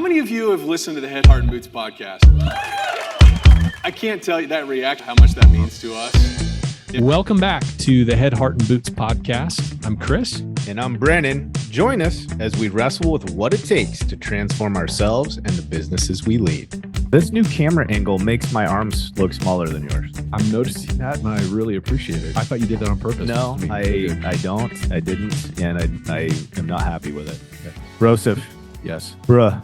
many of you have listened to the Head, Heart, and Boots podcast? I can't tell you that reaction, how much that means to us. Welcome back to the Head, Heart, and Boots podcast. I'm Chris. And I'm Brennan. Join us as we wrestle with what it takes to transform ourselves and the businesses we lead. This new camera angle makes my arms look smaller than yours. I'm noticing that, and I really appreciate it. I thought you did that on purpose. No, I didn't, and I am not happy with it. Okay. Broseph, Yes. bruh.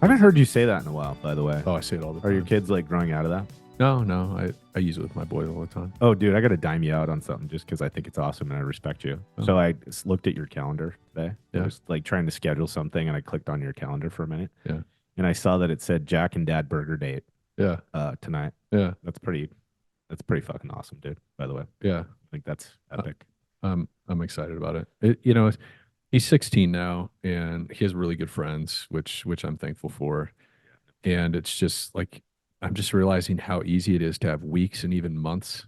I haven't heard you say that in a while, by the way. Oh, I say it all the time. Are your kids like growing out of that? No. I use it with my boys all the time. Oh, dude, I got to dime you out on something just because I think it's awesome and I respect you. Oh. So I just looked at your calendar today. Yeah. I was like trying to schedule something and I clicked on your calendar for a minute. Yeah. And I saw that it said Jack and Dad burger date Yeah. tonight. Yeah. That's pretty fucking awesome, dude, by the way. Yeah. I think that's epic. I'm excited about it. He's 16 now, and he has really good friends, which I'm thankful for. And it's just like, I'm just realizing how easy it is to have weeks and even months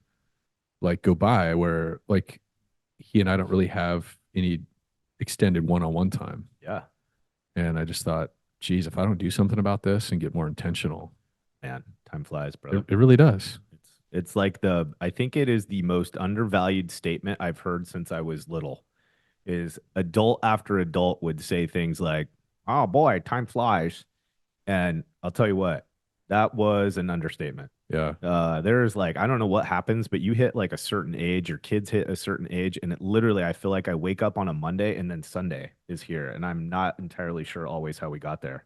like go by where like he and I don't really have any extended one-on-one time. Yeah. And I just thought, geez, if I don't do something about this and get more intentional, Man, time flies, brother. it really does. It's like I think it is the most undervalued statement I've heard since I was little. Is adult after adult would say things like, "Oh boy, time flies," and I'll tell you what, that was an understatement. Yeah. There's like, I don't know what happens, but you hit like a certain age, your kids hit a certain age, and it literally, I feel like I wake up on a Monday and then Sunday is here, and I'm not entirely sure always how we got there.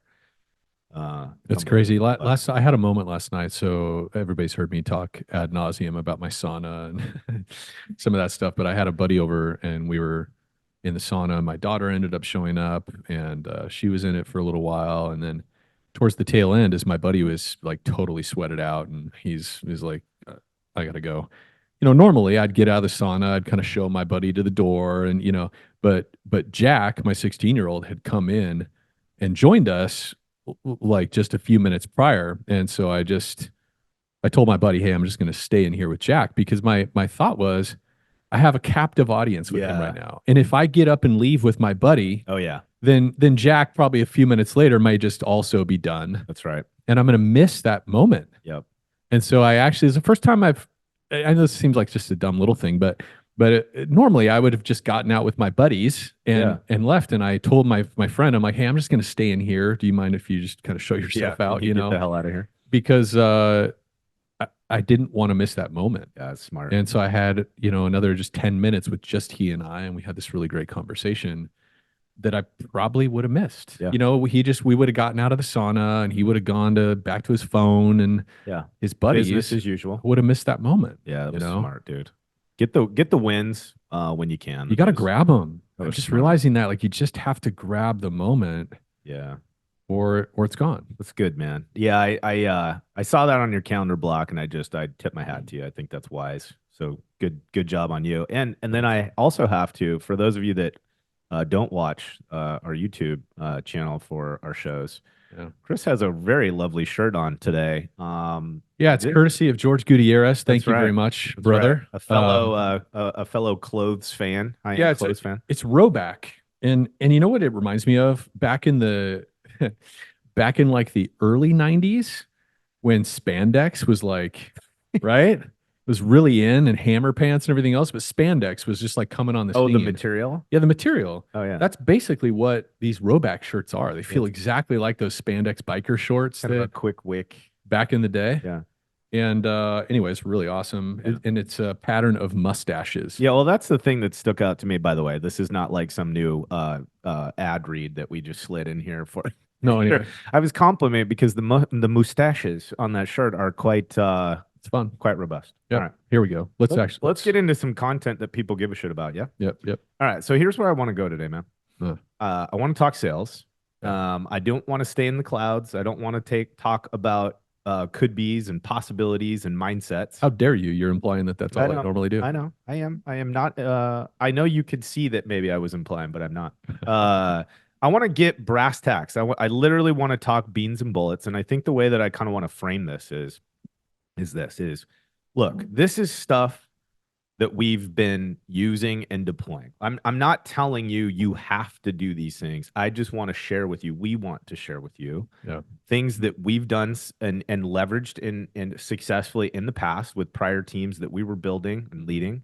That's crazy. I had a moment last night. So everybody's heard me talk ad nauseum about my sauna and some of that stuff. But I had a buddy over and we were in the sauna. My daughter ended up showing up and she was in it for a little while. And then towards the tail end, as my buddy was like totally sweated out and he's like, I got to go. Normally I'd get out of the sauna. I'd kind of show my buddy to the door and, but Jack, my 16-year-old, had come in and joined us like just a few minutes prior. And so I told my buddy, hey, I'm just going to stay in here with Jack because my thought was I have a captive audience with him right now. And if I get up and leave with my buddy, oh yeah, then Jack probably a few minutes later might just also be done. That's right. And I'm going to miss that moment. Yep. And so it's the first time I know this seems like just a dumb little thing, but normally I would have just gotten out with my buddies and left. And I told my friend, I'm like, hey, I'm just going to stay in here. Do you mind if you just kind of show yourself out? Get the hell out of here. Because I didn't want to miss that moment. Yeah, that's smart. And so I had, another just 10 minutes with just he and I, and we had this really great conversation that I probably would have missed. Yeah. We would have gotten out of the sauna and he would have gone back to his phone and his buddies business as usual. Would have missed that moment. Yeah, that was smart, dude. Get the wins when you can. You got to grab them. I'm just smart. realizing that like you just have to grab the moment. Yeah. Or it's gone. That's good, man. Yeah, I saw that on your calendar block and I tip my hat to you. I think that's wise. So good job on you. And then I also have to, for those of you that don't watch our YouTube channel for our shows, Chris has a very lovely shirt on today. It's courtesy of George Gutierrez. Thank you very much, brother. Right. A fellow clothes fan. Clothes fan. It's Roback. And you know what it reminds me of? Back in like the early 90s when spandex was like, right? It was really in and hammer pants and everything else, but spandex was just like coming on the scene. Oh, the material? Yeah, the material. Oh, yeah. That's basically what these Roback shirts are. They feel exactly like those spandex biker shorts. Kind of a quick wick. Back in the day. Yeah. And anyway, it's really awesome. Yeah. And it's a pattern of mustaches. Yeah, well, that's the thing that stuck out to me, by the way. This is not like some new ad read that we just slid in here for. No, anyway. I was complimented because the mustaches on that shirt are quite it's fun, quite robust. Yep. All right, here we go. Let's get into some content that people give a shit about. Yeah. Yep. All right, so here's where I want to go today, man. I want to talk sales. I don't want to stay in the clouds. I don't want to talk about could be's and possibilities and mindsets. How dare you? You're implying that all I normally do. I know. I am not. I know you could see that maybe I was implying, but I'm not. I want to get brass tacks. I literally want to talk beans and bullets. And I think the way that I kind of want to frame this is look, this is stuff that we've been using and deploying. I'm not telling you you have to do these things. I just want to share with you. We want to share with you Yeah. things that we've done and leveraged and successfully in the past with prior teams that we were building and leading,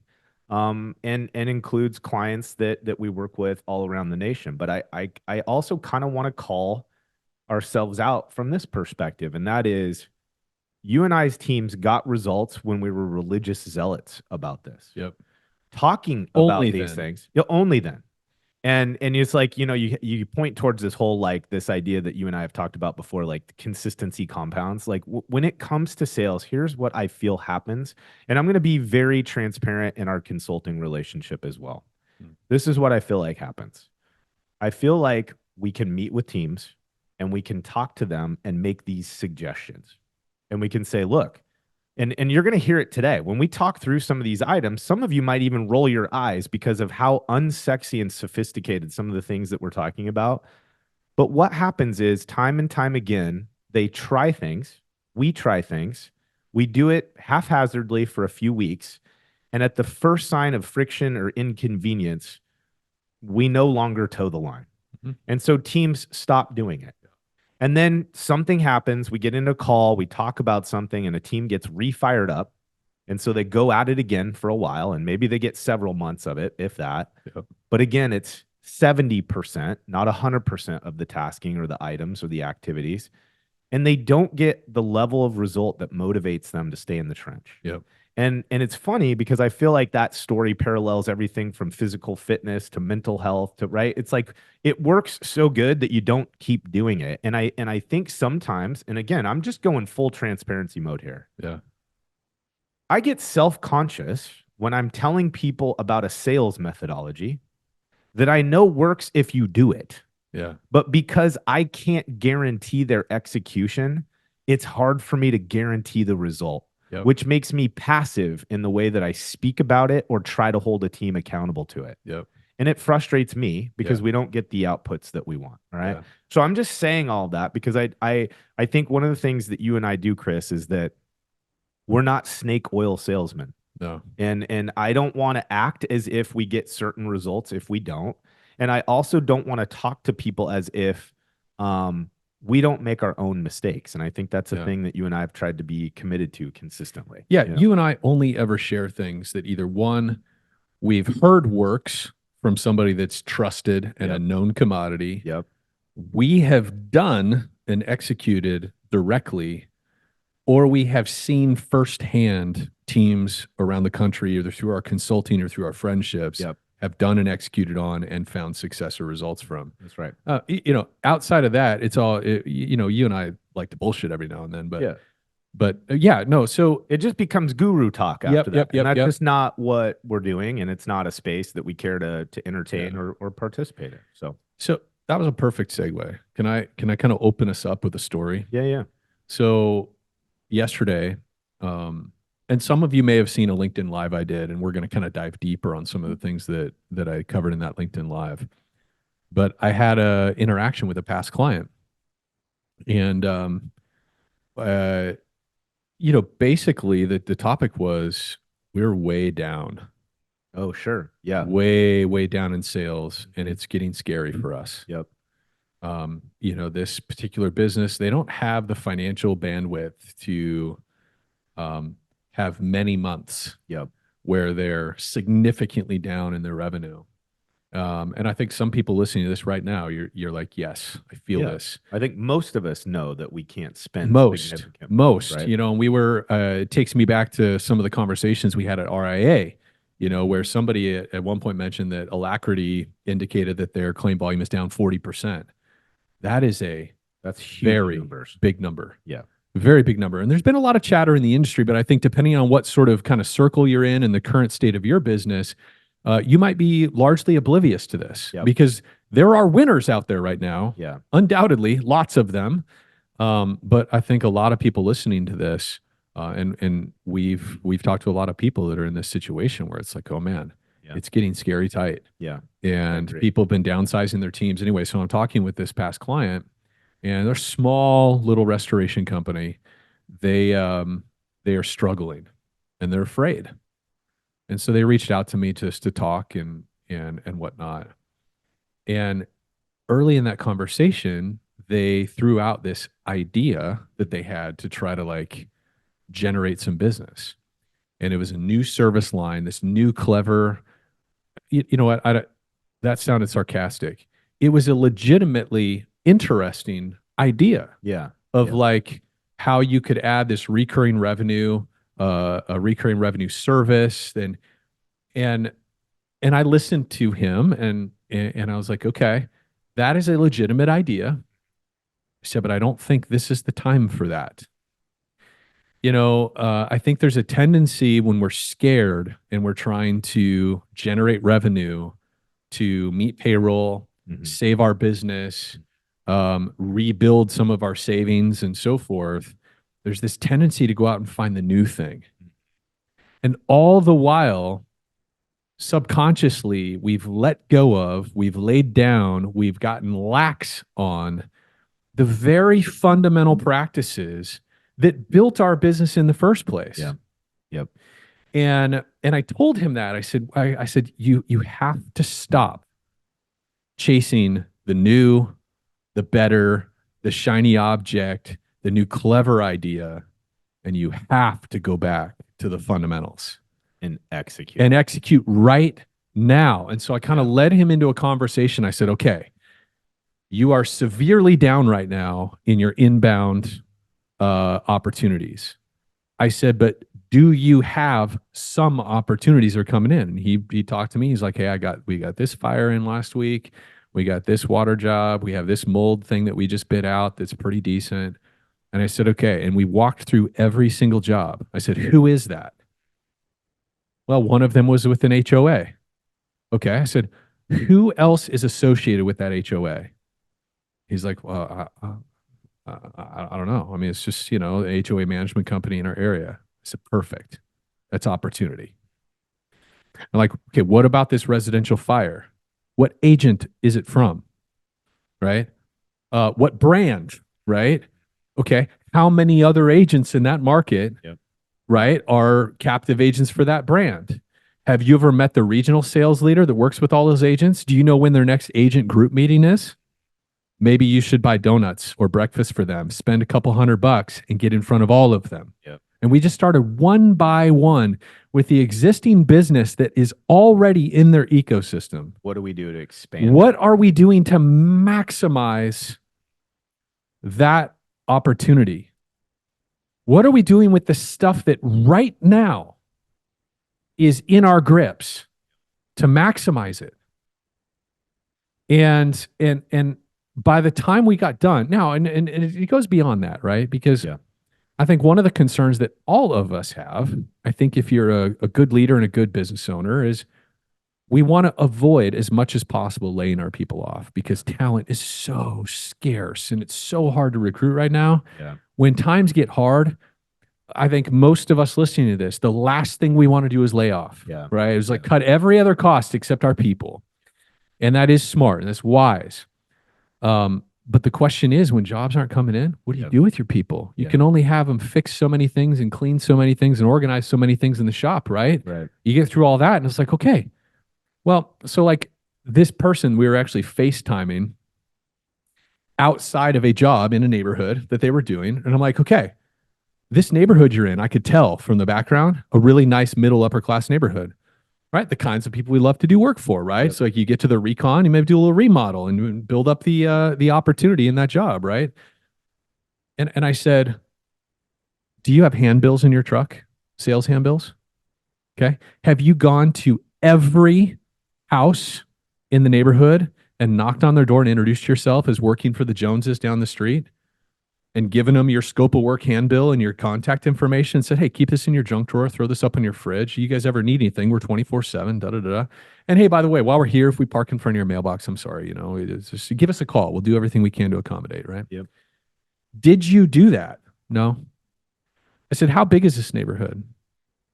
and includes clients that we work with all around the nation. But I also kind of want to call ourselves out from this perspective, and that is you and I's teams got results when we were religious zealots about this, Yep. talking Only about these then. things. Only then. And it's like, you point towards this whole, like, this idea that you and I have talked about before, like consistency compounds. Like when it comes to sales, here's what I feel happens. And I'm going to be very transparent in our consulting relationship as well. This is what I feel like happens. I feel like we can meet with teams and we can talk to them and make these suggestions. And we can say, look, and you're going to hear it today. When we talk through some of these items, some of you might even roll your eyes because of how unsexy and sophisticated some of the things that we're talking about. But what happens is time and time again, they try things. We try things. We do it haphazardly for a few weeks. And at the first sign of friction or inconvenience, we no longer toe the line. Mhm. And so teams stop doing it. And then something happens. We get in a call, we talk about something, and a team gets refired up. And so they go at it again for a while, and maybe they get several months of it, if that. Yep. But again, it's 70%, not 100% of the tasking or the items or the activities. And they don't get the level of result that motivates them to stay in the trench. Yep. And it's funny because I feel like that story parallels everything from physical fitness to mental health to, right. It's like it works so good that you don't keep doing it. And I think sometimes, and again, I'm just going full transparency mode here. Yeah. I get self-conscious when I'm telling people about a sales methodology that I know works if you do it. Yeah. But because I can't guarantee their execution, it's hard for me to guarantee the result. Yep. Which makes me passive in the way that I speak about it or try to hold a team accountable to it. Yep. And it frustrates me because Yeah. we don't get the outputs that we want. All right. Yeah. So I'm just saying all that because I think one of the things that you and I do, Chris, is that we're not snake oil salesmen. No. And I don't want to act as if we get certain results if we don't. And I also don't want to talk to people as if we don't make our own mistakes. And I think that's a Yeah. thing that you and I have tried to be committed to consistently. Yeah. You know? You and I only ever share things that either one, we've heard works from somebody that's trusted and a Yep. known commodity. Yep. We have done and executed directly, or we have seen firsthand teams around the country, either through our consulting or through our friendships, Yep. have done and executed on and found success or results from. That's right. Outside of that, it's all, you and I like to bullshit every now and then, but, Yeah. yeah, no. So It just becomes guru talk Yep, after that. yep, And that's yep. just not what we're doing. And it's not a space that we care to entertain Yeah. or participate in. So that was a perfect segue. Can I kind of open us up with a story? yeah. So yesterday, and some of you may have seen a LinkedIn Live I did, and we're going to kind of dive deeper on some of the things that I covered in that LinkedIn Live. But I had a interaction with a past client, and basically the topic was we're way down, Oh, sure. Yeah. way down in sales, and it's getting scary for us. Yep. This particular business, they don't have the financial bandwidth to have many months Yep. where they're significantly down in their revenue. And I think some people listening to this right now, you're like, yes, I feel Yeah. this. I think most of us know that we can't spend Most, significant right? right? And we were, it takes me back to some of the conversations we had at RIA, where somebody at one point mentioned that Alacrity indicated that their claim volume is down 40%. That is That's huge very numbers. big number. Yeah. Very big number. And there's been a lot of chatter in the industry, but I think depending on what sort of kind of circle you're in and the current state of your business, you might be largely oblivious to this. Yep. Because there are winners out there right now. Yeah. Undoubtedly, lots of them. But I think a lot of people listening to this, and we've talked to a lot of people that are in this situation where it's like, oh man, Yeah. it's getting scary tight. Yeah. And agree. people have been downsizing their teams anyway. So I'm talking with this past client, and they're a small little restoration company. They are struggling, and they're afraid. And so they reached out to me just to talk and whatnot. And early in that conversation, they threw out this idea that they had to try to like generate some business. And it was a new service line, this new clever, you know what? That sounded sarcastic. It was a legitimately interesting idea Yeah. of like how you could add this recurring revenue, a recurring revenue service, and and I listened to him and I was like, okay, that is a legitimate idea. I said, but I don't think this is the time for that. I think there's a tendency when we're scared and we're trying to generate revenue to meet payroll, save our business, rebuild some of our savings and so forth. There's this tendency to go out and find the new thing. And all the while, subconsciously, we've let go of, we've laid down, we've gotten lax on the very fundamental practices that built our business in the first place. Yeah. Yep. And I told him that. I said, you have to stop chasing the new, the better, the shiny object, the new clever idea, and you have to go back to the fundamentals And execute. and execute right now. And so I kind of led him into a conversation. I said, okay, you are severely down right now in your inbound opportunities. I said, but do you have some opportunities that are coming in? And he talked to me. He's like, hey, we got this fire in last week. We got this water job. We have this mold thing that we just bid out that's pretty decent. And I said, okay. And we walked through every single job. I said, who is that? Well, one of them was with an HOA. Okay. I said, who else is associated with that HOA? He's like, well, I don't know. I mean, it's just, the HOA management company in our area. I said, perfect. That's opportunity. I'm like, okay, what about this residential fire? What agent is it from? Right? What brand? Right? Okay. How many other agents in that market, right, are captive agents for that brand? Have you ever met the regional sales leader that works with all those agents? Do you know when their next agent group meeting is? Maybe you should buy donuts or breakfast for them, spend a couple $100 and get in front of all of them. Yep. And we just started one by one with the existing business that is already in their ecosystem. What do we do to expand? What are we doing to maximize that opportunity? What are we doing with the stuff that right now is in our grips to maximize it? And by the time we got done, now, and it goes beyond that, right? Because I think one of the concerns that all of us have, I think if you're a good leader and a good business owner, is we want to avoid as much as possible laying our people off because talent is so scarce and it's so hard to recruit right now. Yeah. When times get hard, I think most of us listening to this, the last thing we want to do is lay off. Yeah. Right? It was like cut every other cost except our people. And that is smart and that's wise. But the question is, when jobs aren't coming in, what do you do with your people? You can only have them fix so many things and clean so many things and organize so many things in the shop, right? Right. You get through all that and it's like, okay, well, so like this person, we were actually FaceTiming outside of a job in a neighborhood that they were doing. And I'm like, okay, this neighborhood you're in, I could tell from the background, a really nice middle upper class neighborhood. Right, the kinds of people we love to do work for, right? Yep. So like you get to the recon, you maybe do a little remodel and build up the opportunity in that job, right? And I said, do you have handbills in your truck? Sales handbills? Okay. Have you gone to every house in the neighborhood and knocked on their door and introduced yourself as working for the Joneses down the street? And given them your scope of work handbill and your contact information and said, hey, keep this in your junk drawer, throw this up in your fridge. You guys ever need anything? We're 24/7, da-da-da. And hey, by the way, while we're here, if we park in front of your mailbox, I'm sorry, just give us a call. We'll do everything we can to accommodate, right? Yep. Did you do that? No. I said, how big is this neighborhood?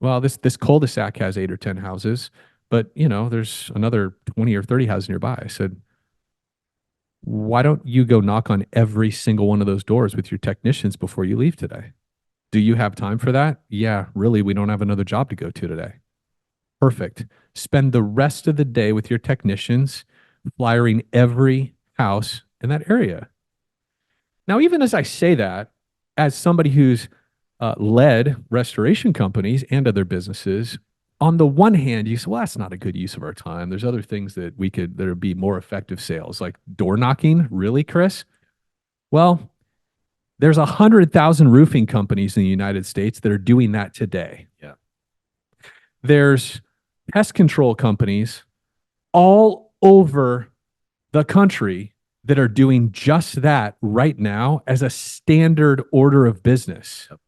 Well, this cul-de-sac has 8 or 10 houses, but there's another 20 or 30 houses nearby. I said, why don't you go knock on every single one of those doors with your technicians before you leave today? Do you have time for that? Yeah, really, we don't have another job to go to today. Perfect. Spend the rest of the day with your technicians, flyering every house in that area. Now, even as I say that, as somebody who's led restoration companies and other businesses, on the one hand, you say, well, that's not a good use of our time. There's other things that that would be more effective sales, like door knocking. Really, Chris? Well, there's 100,000 roofing companies in the United States that are doing that today. Yeah. There's pest control companies all over the country that are doing just that right now as a standard order of business. Yep.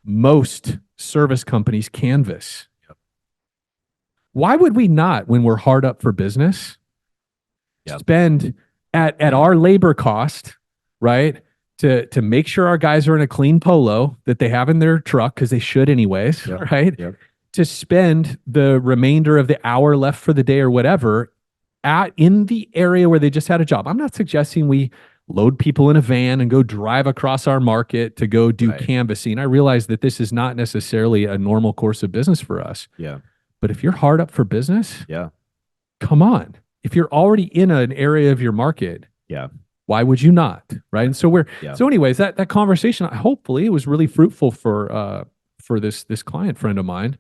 Most service companies canvas. Yep. Why would we not, when we're hard up for business, Yep. spend at our labor cost, right? To make sure our guys are in a clean polo that they have in their truck, because they should anyways, Yep. right? Yep. To spend the remainder of the hour left for the day or whatever in the area where they just had a job. I'm not suggesting we load people in a van and go drive across our market to go do canvassing. I realize that this is not necessarily a normal course of business for us. Yeah. But if you're hard up for business, Yeah. come on. If you're already in an area of your market, Yeah. why would you not? Right. And so Yeah. so anyways, that conversation, hopefully it was really fruitful for this client friend of mine.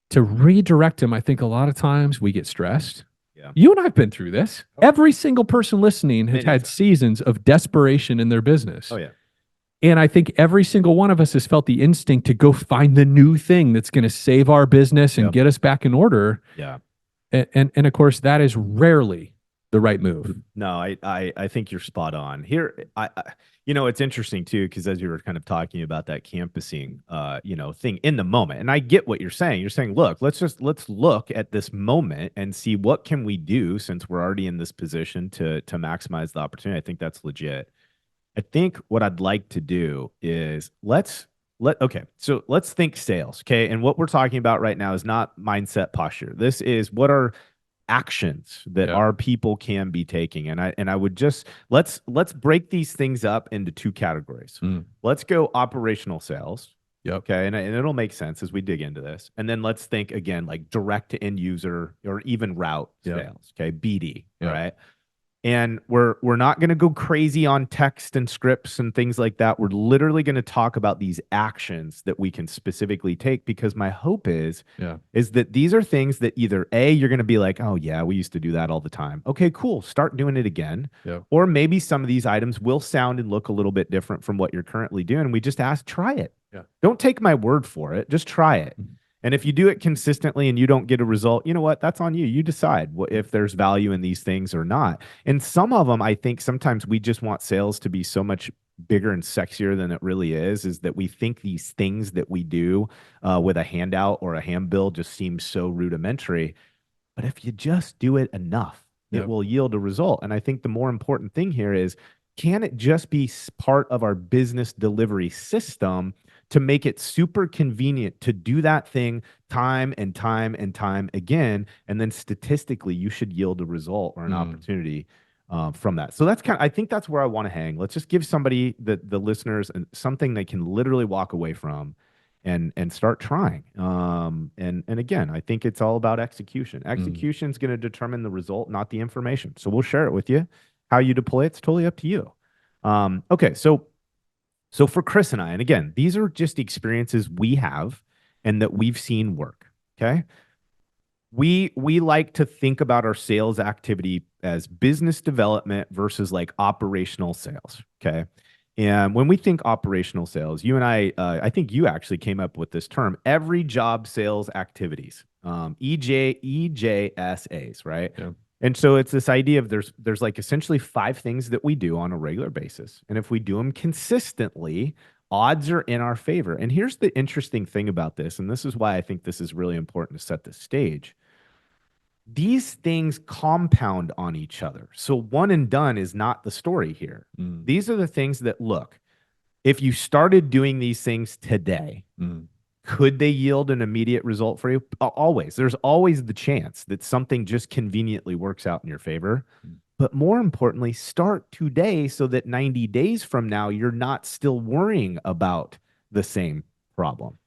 To redirect him, I think a lot of times we get stressed. Yeah. You and I've been through this. Every single person listening has had seasons of desperation in their business. Oh, yeah. And I think every single one of us has felt the instinct to go find the new thing that's going to save our business and get us back in order. Yeah. And of course, that is rarely the right move. No, I think you're spot on here. It's interesting too, because as you were kind of talking about that campusing, thing in the moment, and I get what you're saying. You're saying, look, let's look at this moment and see what can we do since we're already in this position to maximize the opportunity. I think that's legit. I think what I'd like to do is let's think sales. Okay. And what we're talking about right now is not mindset posture. This is what are actions that our people can be taking. And I would just let's break these things up into two categories. Let's go operational sales. Yep. Okay. And it'll make sense as we dig into this. And then let's think again, like direct to end user or even route sales. Okay. BD. Yep. Right. And we're not going to go crazy on text and scripts and things like that. We're literally going to talk about these actions that we can specifically take, because my hope is that these are things that either A, you're going to be like, oh yeah, we used to do that all the time. Okay, cool. Start doing it again. Yep. Or maybe some of these items will sound and look a little bit different from what you're currently doing. We just try it. Yeah. Don't take my word for it. Just try it. And if you do it consistently and you don't get a result, you know what? That's on you. You decide if there's value in these things or not. And some of them, I think sometimes we just want sales to be so much bigger and sexier than it really is that we think these things that we do with a handout or a handbill just seem so rudimentary. But if you just do it enough, it will yield a result. And I think the more important thing here is, can it just be part of our business delivery system to make it super convenient to do that thing time and time and time again? And then statistically, you should yield a result or an opportunity from that. So that's I think that's where I want to hang. Let's just give somebody, the listeners, something they can literally walk away from and start trying. And again, I think it's all about execution. Execution is going to determine the result, not the information. So we'll share it with you. How you deploy it's totally up to you. Okay, so for Chris and I, and again, these are just experiences we have and that we've seen work. Okay, we like to think about our sales activity as business development versus like operational sales. Okay, and when we think operational sales, you and I think you actually came up with this term: every job sales activities, EJSAs, right? Yeah. And so it's this idea of there's like essentially 5 things that we do on a regular basis. And if we do them consistently, odds are in our favor. And here's the interesting thing about this, and this is why I think this is really important to set the stage. These things compound on each other. So one and done is not the story here. These are the things that, look, if you started doing these things today, could they yield an immediate result for you? Always. There's always the chance that something just conveniently works out in your favor. But more importantly, start today so that 90 days from now, you're not still worrying about the same problem.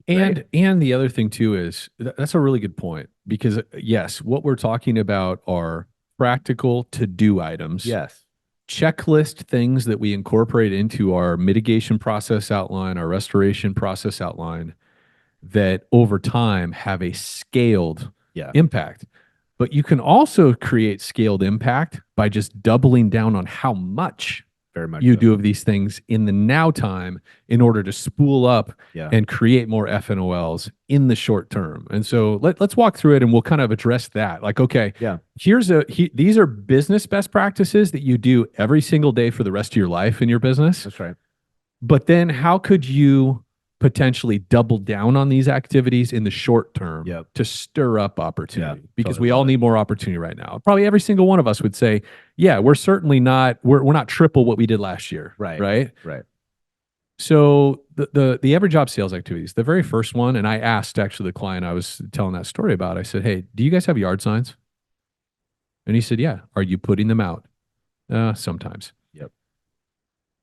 And the other thing too is that's a really good point because yes, what we're talking about are practical to-do items. Yes. Checklist things that we incorporate into our mitigation process outline, our restoration process outline that over time have a scaled Yeah. impact. But you can also create scaled impact by just doubling down on how much Very much you so. do of these things in the now time in order to spool up Yeah. and create more FNOLs in the short term. And so let's walk through it and we'll kind of address that. Like, okay, Yeah. these are business best practices that you do every single day for the rest of your life in your business. That's right. But then how could you potentially double down on these activities in the short term Yep. to stir up opportunity? Yeah, Because totally we all love it. need more opportunity right now. Probably every single one of us would say, yeah, we're certainly not, we're not triple what we did last year. Right. Right. Right. So the every job sales activities, the very first one, and I asked actually the client I was telling that story about, I said, hey, do you guys have yard signs? And he said, yeah. Are you putting them out? Sometimes. Yep.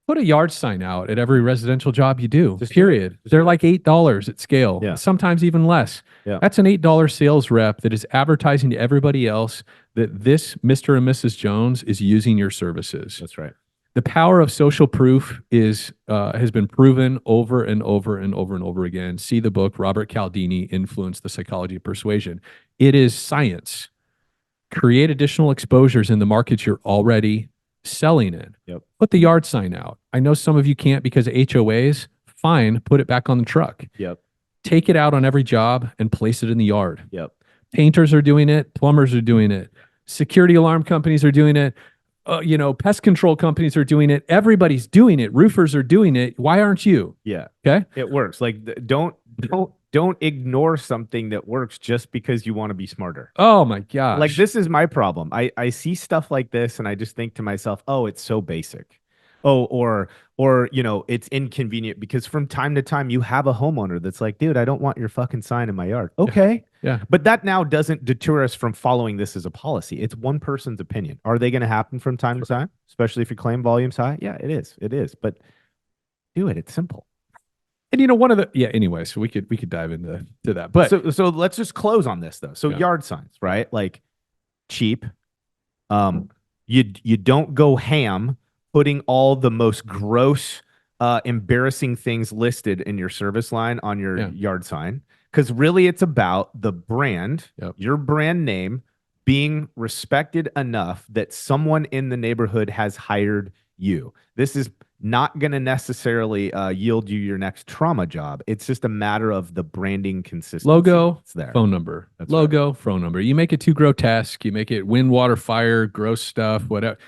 Put a yard sign out at every residential job you do, Just do it. period. Just They're do it. like $8 at scale, Yeah. sometimes even less. Yeah. That's an $8 sales rep that is advertising to everybody else that this Mr. and Mrs. Jones is using your services. That's right. The power of social proof is has been proven over and over and over and over again. See the book, Robert Cialdini, Influence, the Psychology of Persuasion. It is science. Create additional exposures in the markets you're already selling in. Yep. Put the yard sign out. I know some of you can't because of HOAs. Fine, put it back on the truck. Yep. Take it out on every job and place it in the yard. Yep. Painters are doing it. Plumbers are doing it. Security alarm companies are doing it. Pest control companies are doing it. Everybody's doing it. Roofers are doing it. Why aren't you? Yeah. Okay. It works. Like don't ignore something that works just because you want to be smarter. Oh my gosh. Like this is my problem. I see stuff like this and I just think to myself, oh, it's so basic. Oh, or it's inconvenient because from time to time you have a homeowner that's like, dude, I don't want your fucking sign in my yard. Okay. Yeah. But that now doesn't deter us from following this as a policy. It's one person's opinion. Are they going to happen from time to time? Especially if your claim volume's high? Yeah, it is. It is. But do it. It's simple. And anyway, so we could dive into that. But so let's just close on this though. So yard signs, right? Like cheap. You don't go ham putting all the most gross, embarrassing things listed in your service line on your yard sign. Because really it's about the brand, your brand name being respected enough that someone in the neighborhood has hired you. This is not going to necessarily yield you your next trauma job. It's just a matter of the branding consistency. Logo, it's there. phone number. That's Logo, phone number. You make it too grotesque. You make it wind, water, fire, gross stuff, whatever.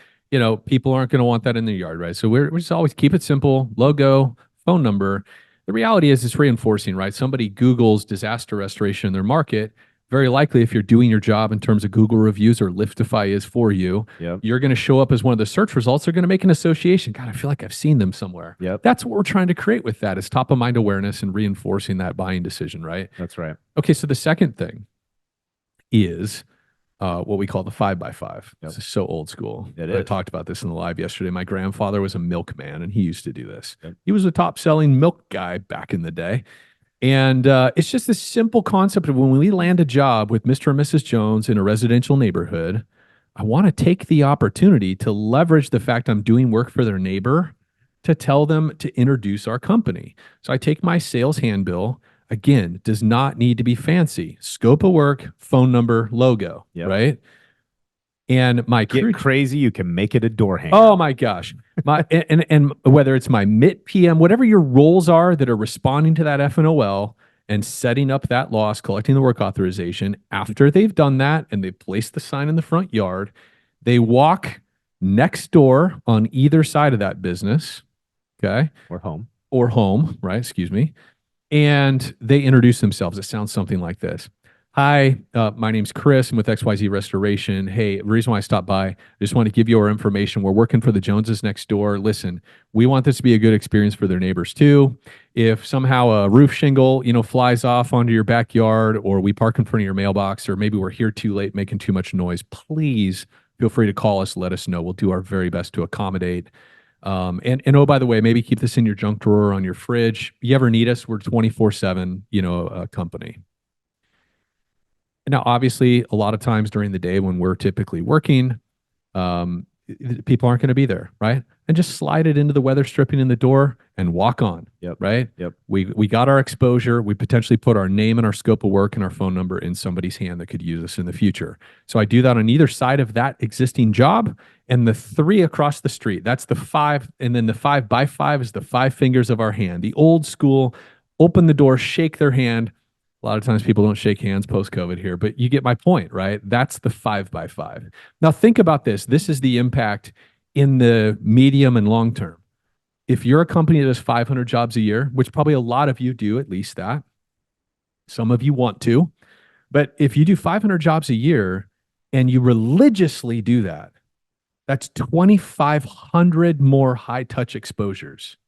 People aren't going to want that in their yard, right? So we're just always keep it simple. Logo, phone number. The reality is it's reinforcing, right? Somebody Googles disaster restoration in their market. Very likely, if you're doing your job in terms of Google reviews or Liftify is for you, you're going to show up as one of the search results. They're going to make an association. God, I feel like I've seen them somewhere. That's what we're trying to create with that is top of mind awareness and reinforcing that buying decision, right? That's right. Okay, so the second thing is what we call the 5x5. This is so old school. I talked about this in the live yesterday. My grandfather was a milkman, and he used to do this. He was a top-selling milk guy back in the day. And it's just this simple concept of when we land a job with Mr. and Mrs. Jones in a residential neighborhood, I want to take the opportunity to leverage the fact I'm doing work for their neighbor to tell them to introduce our company. So I take my sales handbill. Again, does not need to be fancy. Scope of work, phone number, logo, right? And my get crazy, you can make it a door hanger. Oh my gosh. And whether it's my MIT PM, whatever your roles are that are responding to that FNOL and setting up that loss, collecting the work authorization, after they've done that and they've placed the sign in the front yard, they walk next door on either side of that business, okay? Or home, right? Excuse me. And they introduce themselves. It sounds something like this. Hi, my name's Chris. I'm with XYZ Restoration. Hey, the reason why I stopped by, I just want to give you our information. We're working for the Joneses next door. Listen, we want this to be a good experience for their neighbors too. If somehow a roof shingle, flies off onto your backyard, or we park in front of your mailbox, or maybe we're here too late making too much noise, please feel free to call us. Let us know. We'll do our very best to accommodate. And oh, by the way, maybe keep this in your junk drawer or on your fridge. You ever need us? We're 24/7, company. Now, obviously, a lot of times during the day when we're typically working, um, people aren't going to be there, right? And just slide it into the weather stripping in the door and walk on. Yep. Right. Yep. We got our exposure. We potentially put our name and our scope of work and our phone number in somebody's hand that could use us in the future. So I do that on either side of that existing job. And the 3 across the street, that's the 5. And then the 5x5 is the 5 fingers of our hand. The old school, open the door, shake their hand. A lot of times people don't shake hands post-COVID here, but you get my point, right? That's the 5x5. Now think about this. This is the impact in the medium and long term. If you're a company that does 500 jobs a year, which probably a lot of you do at least that, some of you want to, but if you do 500 jobs a year and you religiously do that, that's 2,500 more high touch exposures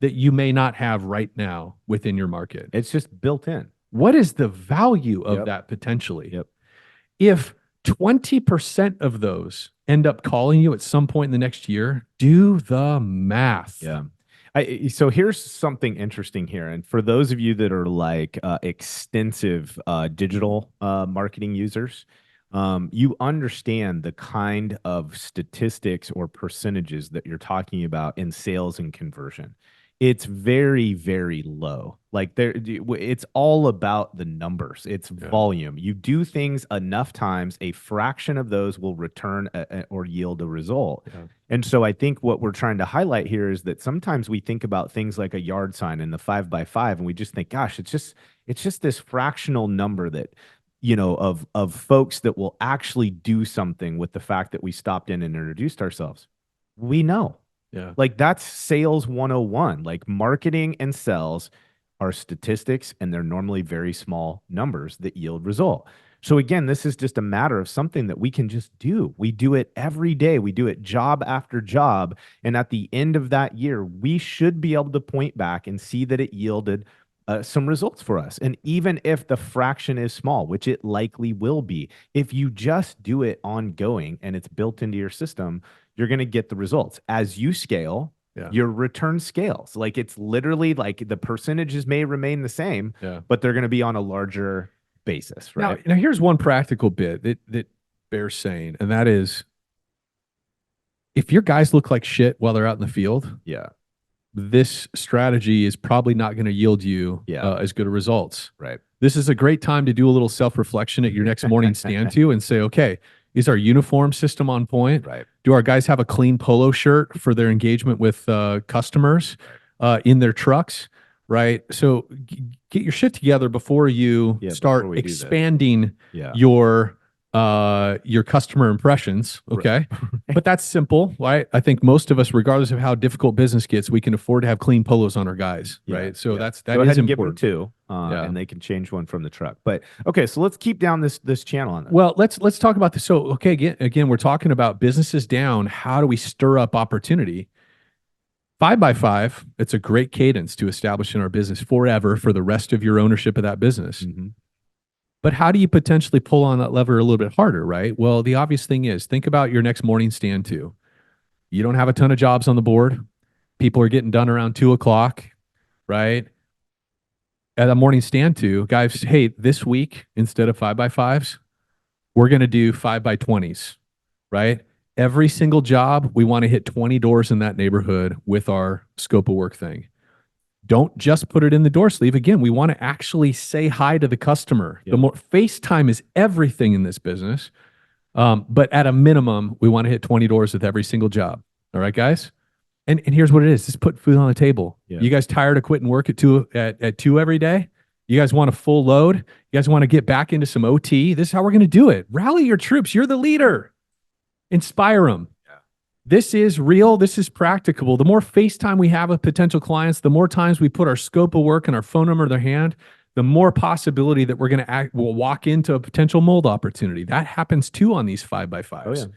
that you may not have right now within your market. It's just built in. What is the value of Yep. that potentially? Yep. If 20% of those end up calling you at some point in the next year, do the math. Yeah. So here's something interesting here. And for those of you that are like extensive digital marketing users, you understand the kind of statistics or percentages that you're talking about in sales and conversion. It's very, very low. Like it's all about the numbers. It's volume. You do things enough times, a fraction of those will return or yield a result. Yeah. And so I think what we're trying to highlight here is that sometimes we think about things like a yard sign and the 5x5, and we just think, gosh, it's just this fractional number that, of folks that will actually do something with the fact that we stopped in and introduced ourselves. We know. Yeah. Like that's sales 101. Like marketing and sales are statistics, and they're normally very small numbers that yield result. So again, this is just a matter of something that we can just do. We do it every day. We do it job after job. And at the end of that year, we should be able to point back and see that it yielded some results for us. And even if the fraction is small, which it likely will be, if you just do it ongoing and it's built into your system, you're going to get the results. As you scale, your return scales. Like it's literally like the percentages may remain the same, but they're going to be on a larger basis, right? Now here's one practical bit that bears saying, and that is, if your guys look like shit while they're out in the field, this strategy is probably not going to yield you as good of results. Right. This is a great time to do a little self-reflection at your next morning stand to and say, okay, is our uniform system on point? Right. Do our guys have a clean polo shirt for their engagement with customers in their trucks? Right. So get your shit together before you start expanding your customer impressions. Okay. But that's simple, right? I think most of us, regardless of how difficult business gets, we can afford to have clean polos on our guys. Right. So that Go is ahead and important. give them 2, and they can change one from the truck. But okay, so let's keep down this channel on that. Well, let's talk about this. So, okay, again, we're talking about businesses down. How do we stir up opportunity? 5x5, it's a great cadence to establish in our business forever for the rest of your ownership of that business. But how do you potentially pull on that lever a little bit harder, right? Well, the obvious thing is, think about your next morning stand to. You don't have a ton of jobs on the board. People are getting done around 2:00, right? At a morning stand to, guys, hey, this week, instead of 5x5s, we're going to do 5x20s, right? Every single job, we want to hit 20 doors in that neighborhood with our scope of work thing. Don't just put it in the door sleeve. Again, we want to actually say hi to the customer. The more FaceTime is everything in this business. But at a minimum, we want to hit 20 doors with every single job. All right, guys? And here's what it is. Just put food on the table. You guys tired of quitting work at 2 every day? You guys want a full load? You guys want to get back into some OT? This is how we're going to do it. Rally your troops. You're the leader. Inspire them. This is real. This is practicable. The more FaceTime we have with potential clients, the more times we put our scope of work and our phone number in their hand, the more possibility that we'll walk into a potential mold opportunity. That happens too on these 5x5s.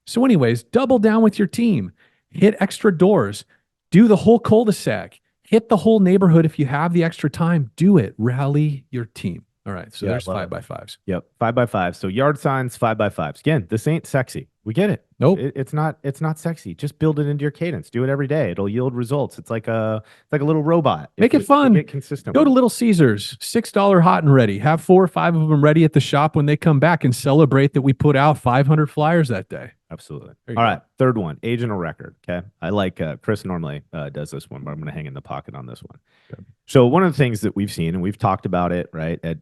So anyways, double down with your team. Hit extra doors. Do the whole cul-de-sac. Hit the whole neighborhood if you have the extra time. Do it. Rally your team. All right. So Yeah, I there's love five it. by fives. Yep, 5x5. So yard signs, 5x5s. Again, this ain't sexy. We get it. Nope. It's not. It's not sexy. Just build it into your cadence. Do it every day. It'll yield results. It's like a little robot. Make If it fun. get consistent. Go with to it. Little Caesars, $6 hot and ready. Have 4 or 5 of them ready at the shop when they come back and celebrate that we put out 500 flyers that day. Absolutely. There you All go. right. Third one, agent of record. Okay. I like Chris normally does this one, but I'm going to hang in the pocket on this one. Okay. So one of the things that we've seen, and we've talked about it, right, at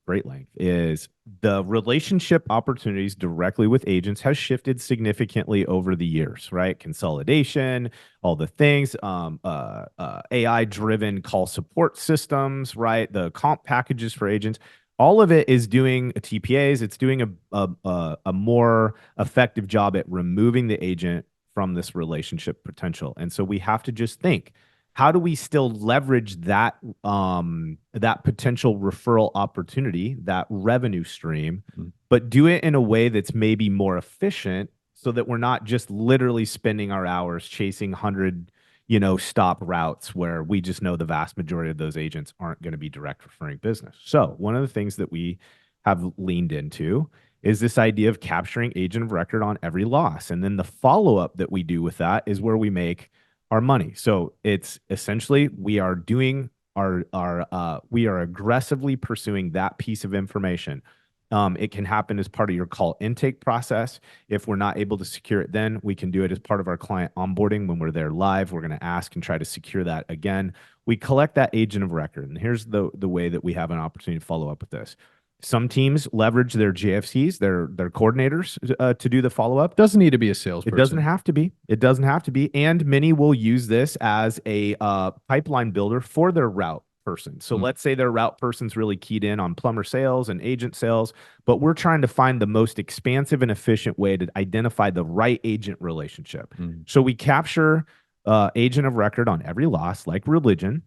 great length, is the relationship opportunities directly with agents has shifted significantly over the years, right? Consolidation, all the things, AI driven call support systems, right? The comp packages for agents. All of it is doing TPAs. It's doing a more effective job at removing the agent from this relationship potential. And so we have to just think, how do we still leverage that potential referral opportunity, that revenue stream, but do it in a way that's maybe more efficient so that we're not just literally spending our hours chasing 100 stop routes where we just know the vast majority of those agents aren't going to be direct referring business. So one of the things that we have leaned into is this idea of capturing agent of record on every loss. And then the follow-up that we do with that is where we make our money. So it's essentially we are doing we are aggressively pursuing that piece of information. It can happen as part of your call intake process. If we're not able to secure it, then we can do it as part of our client onboarding. When we're there live, we're going to ask and try to secure that again. We collect that agent of record. And here's the way that we have an opportunity to follow up with this. Some teams leverage their JFCs, their coordinators, to do the follow up. Doesn't need to be a salesperson. It doesn't have to be. It doesn't have to be. And many will use this as a pipeline builder for their route person. So let's say their route person's really keyed in on plumber sales and agent sales, but we're trying to find the most expansive and efficient way to identify the right agent relationship. So we capture agent of record on every loss, like religion.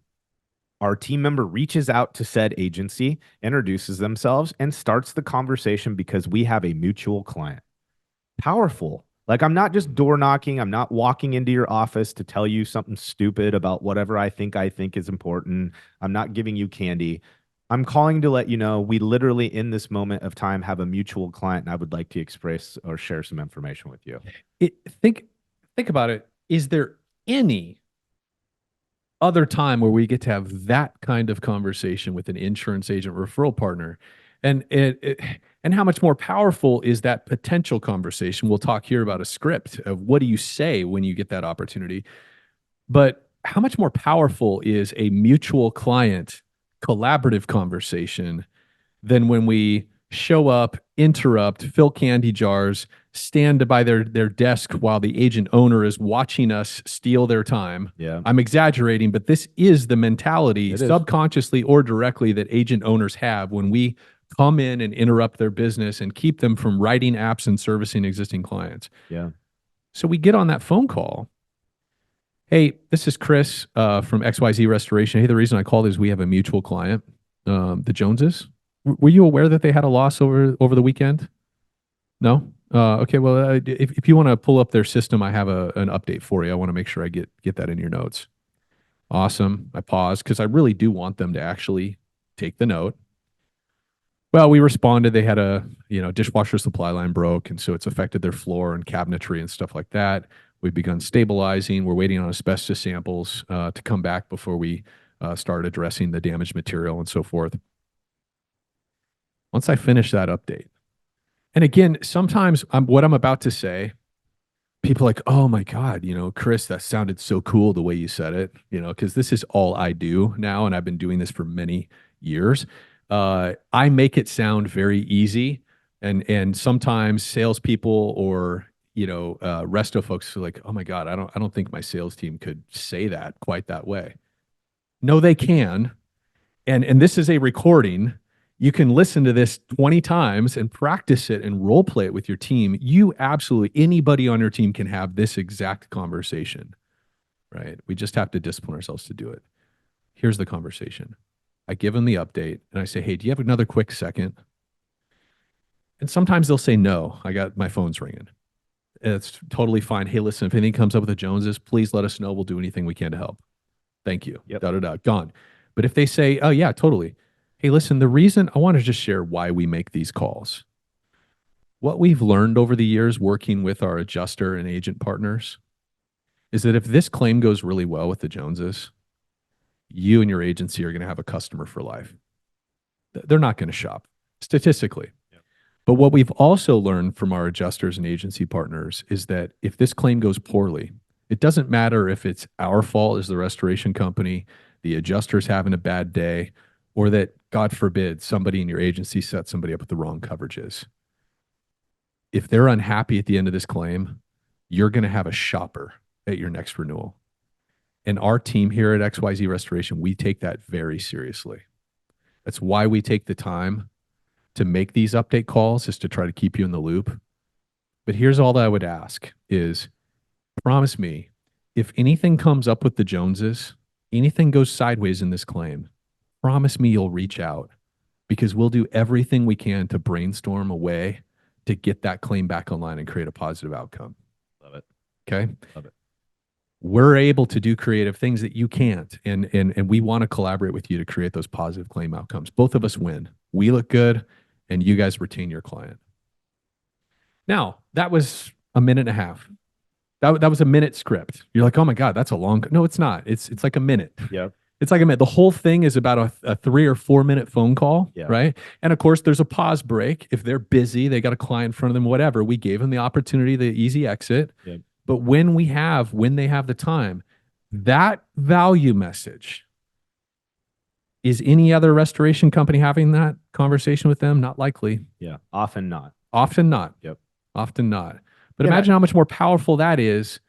Our team member reaches out to said agency, introduces themselves, and starts the conversation because we have a mutual client. Powerful. Like, I'm not just door knocking. I'm not walking into your office to tell you something stupid about whatever I think is important. I'm not giving you candy. I'm calling to let you know we literally in this moment of time have a mutual client, and I would like to express or share some information with you. Think about it. Is there any other time where we get to have that kind of conversation with an insurance agent referral partner? And and how much more powerful is that potential conversation? We'll talk here about a script of what do you say when you get that opportunity. But how much more powerful is a mutual client collaborative conversation than when we show up, interrupt, fill candy jars, stand by their desk while the agent owner is watching us steal their time? Yeah. I'm exaggerating, but this is the mentality, subconsciously or directly, that agent owners have when we come in and interrupt their business and keep them from writing apps and servicing existing clients. Yeah. So we get on that phone call. Hey, this is Chris from XYZ Restoration. Hey, the reason I called is we have a mutual client, the Joneses. Were you aware that they had a loss over the weekend? No? Okay, well, if you want to pull up their system, I have an update for you. I want to make sure I get that in your notes. Awesome. I pause because I really do want them to actually take the note. Well, we responded. They had a dishwasher supply line broke, and so it's affected their floor and cabinetry and stuff like that. We've begun stabilizing. We're waiting on asbestos samples to come back before we start addressing the damaged material and so forth. Once I finish that update, and again, sometimes what I'm about to say, people are like, oh my God, Chris, that sounded so cool the way you said it, because this is all I do now, and I've been doing this for many years. I make it sound very easy, and sometimes salespeople or resto folks are like, oh my God, I don't think my sales team could say that quite that way. No, they can, and this is a recording. You can listen to this 20 times and practice it and role play it with your team. Anybody on your team can have this exact conversation, right? We just have to discipline ourselves to do it. Here's the conversation. I give them the update and I say, hey, do you have another quick second? And sometimes they'll say, no, my phone's ringing. It's totally fine. Hey, listen, if anything comes up with the Joneses, please let us know. We'll do anything we can to help. Thank you. Yep. Gone. But if they say, oh yeah, totally. Hey, listen, the reason I want to just share why we make these calls. What we've learned over the years working with our adjuster and agent partners is that if this claim goes really well with the Joneses, you and your agency are going to have a customer for life. They're not going to shop statistically. Yep. But what we've also learned from our adjusters and agency partners is that if this claim goes poorly, it doesn't matter if it's our fault as the restoration company, the adjuster's having a bad day, or that, God forbid, somebody in your agency set somebody up with the wrong coverages. If they're unhappy at the end of this claim, you're going to have a shopper at your next renewal. And our team here at XYZ Restoration, we take that very seriously. That's why we take the time to make these update calls, is to try to keep you in the loop. But here's all that I would ask is, promise me, if anything comes up with the Joneses, anything goes sideways in this claim, promise me you'll reach out, because we'll do everything we can to brainstorm a way to get that claim back online and create a positive outcome. Love it. Okay. Love it. We're able to do creative things that you can't. And we want to collaborate with you to create those positive claim outcomes. Both of us win. We look good and you guys retain your client. Now, that was a minute and a half. That was a minute script. You're like, oh my God, that's a long. No, it's not. It's like a minute. Yep. It's like a minute. The whole thing is about a 3 or 4 minute phone call, Yeah. right? And of course, there's a pause break. If they're busy, they got a client in front of them, whatever. We gave them the opportunity, the easy exit. Yep. But when they have the time, that value message, is any other restoration company having that conversation with them? Not likely. Yeah. Often not. Often not. Yep. Often not. But Yeah, imagine how much more powerful that is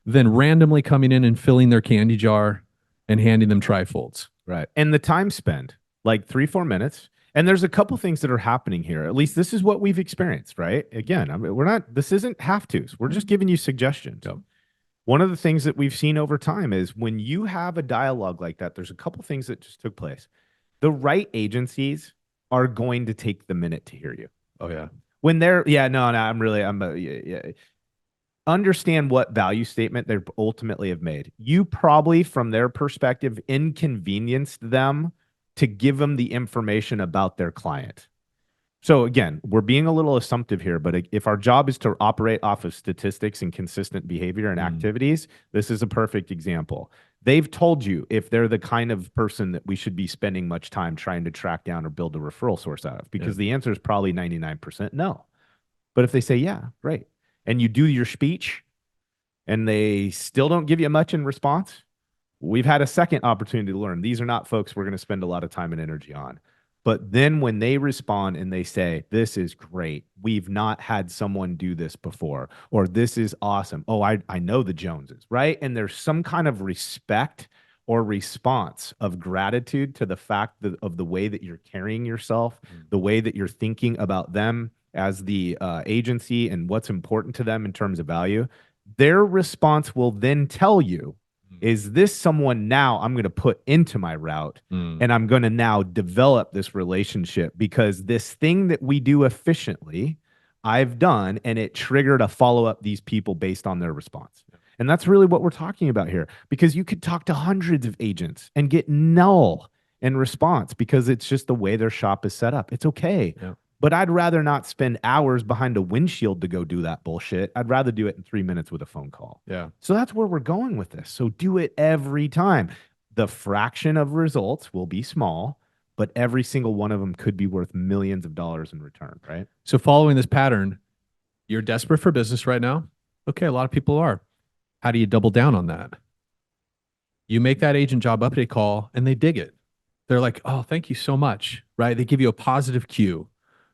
than randomly coming in and filling their candy jar and handing them trifolds. Right. And the time spent, like 3-4 minutes. And there's a couple things that are happening here. At least this is what we've experienced, right? Again, I mean, this isn't have tos. We're just giving you suggestions. Yep. One of the things that we've seen over time is when you have a dialogue like that, there's a couple things that just took place. The right agencies are going to take the minute to hear you. Oh, yeah. When they're, understand what value statement they ultimately have made. You probably, from their perspective, inconvenienced them to give them the information about their client. So again, we're being a little assumptive here, but if our job is to operate off of statistics and consistent behavior and activities, this is a perfect example. They've told you if they're the kind of person that we should be spending much time trying to track down or build a referral source out of, because the answer is probably 99% no. But if they say, yeah, great, and you do your speech and they still don't give you much in response, we've had a second opportunity to learn. These are not folks we're going to spend a lot of time and energy on. But then when they respond and they say, this is great, we've not had someone do this before, or this is awesome. Oh, I know the Joneses, right? And there's some kind of respect or response of gratitude to the fact of the way that you're carrying yourself, the way that you're thinking about them as the agency and what's important to them in terms of value. Their response will then tell you, is this someone now I'm going to put into my route and I'm going to now develop this relationship because this thing that we do efficiently, I've done, and it triggered a follow-up these people based on their response. Yeah. And that's really what we're talking about here, because you could talk to hundreds of agents and get null in response because it's just the way their shop is set up. It's okay. Yeah. But I'd rather not spend hours behind a windshield to go do that bullshit. I'd rather do it in 3 minutes with a phone call. Yeah. So that's where we're going with this. So do it every time. The fraction of results will be small, but every single one of them could be worth millions of dollars in return, right? So following this pattern, you're desperate for business right now. Okay, a lot of people are. How do you double down on that? You make that agent job update call and they dig it. They're like, oh, thank you so much, right? They give you a positive cue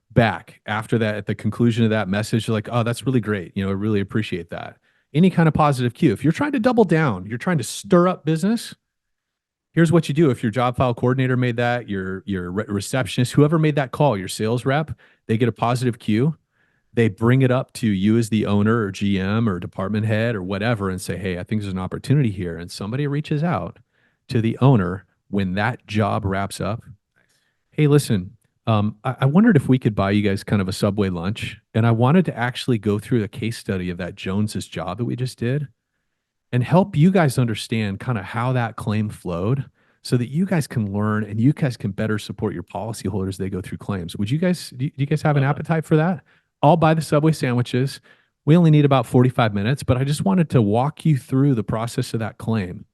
back after that. At the conclusion of that message, you're like, oh, that's really great. I really appreciate that. Any kind of positive cue. If you're trying to double down, you're trying to stir up business, here's what you do. If your job file coordinator made that, your receptionist, whoever made that call, your sales rep, they get a positive cue. They bring it up to you as the owner or GM or department head or whatever and say, hey, I think there's an opportunity here. And somebody reaches out to the owner when that job wraps up. Hey, listen, I wondered if we could buy you guys kind of a Subway lunch. And I wanted to actually go through the case study of that Jones's job that we just did and help you guys understand kind of how that claim flowed so that you guys can learn and you guys can better support your policyholders as they go through claims. Would you guys, do you guys have an appetite for that? I'll buy the Subway sandwiches. We only need about 45 minutes, but I just wanted to walk you through the process of that claim.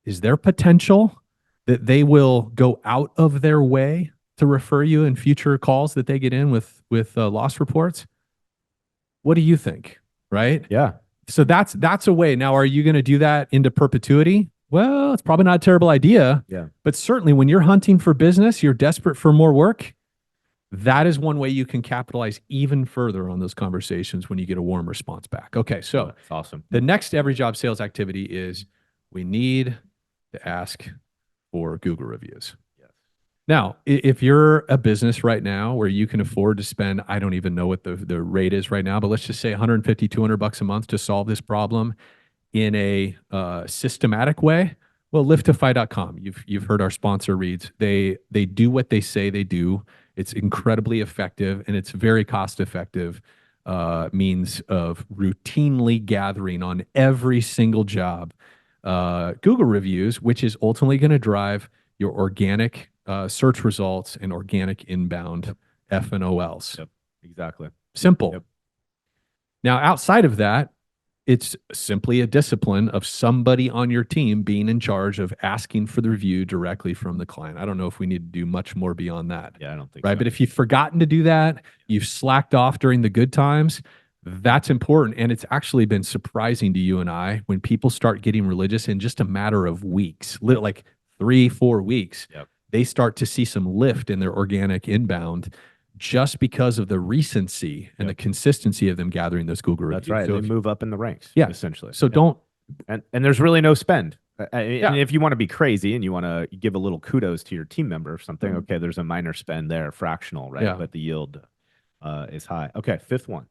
Is there potential that they will go out of their way to refer you in future calls that they get in with loss reports? What do you think? Right? Yeah. So that's a way. Now, are you going to do that into perpetuity? Well, it's probably not a terrible idea. Yeah. But certainly when you're hunting for business, you're desperate for more work. That is one way you can capitalize even further on those conversations when you get a warm response back. Okay, so That's awesome. the next every job sales activity is we need to ask for Google reviews. Yes. Now, if you're a business right now where you can afford to spend, I don't even know what the rate is right now, but let's just say 150, 200 bucks a month to solve this problem in a systematic way, well, liftify.com. You've heard our sponsor reads. They do what they say they do. It's incredibly effective and it's very cost effective means of routinely gathering on every single job Google reviews, which is ultimately going to drive your organic search results and organic inbound F&OLs. Yep. Exactly. Simple. Yep. Now, outside of that, it's simply a discipline of somebody on your team being in charge of asking for the review directly from the client. I don't know if we need to do much more beyond that. Yeah, I don't think right. so. But if you've forgotten to do that, you've slacked off during the good times, that's important. And it's actually been surprising to you and I when people start getting religious in just a matter of weeks, like 3-4 weeks, Yep. they start to see some lift in their organic inbound just because of the recency and the consistency of them gathering those Google reviews. That's right. So They if- move up in the ranks, Yeah. essentially. So Yeah. don't, And there's really no spend. Yeah. And if you want to be crazy and you want to give a little kudos to your team member or something, Mhm. okay, there's a minor spend there, fractional, right? Yeah. But the yield is high. Okay, fifth one,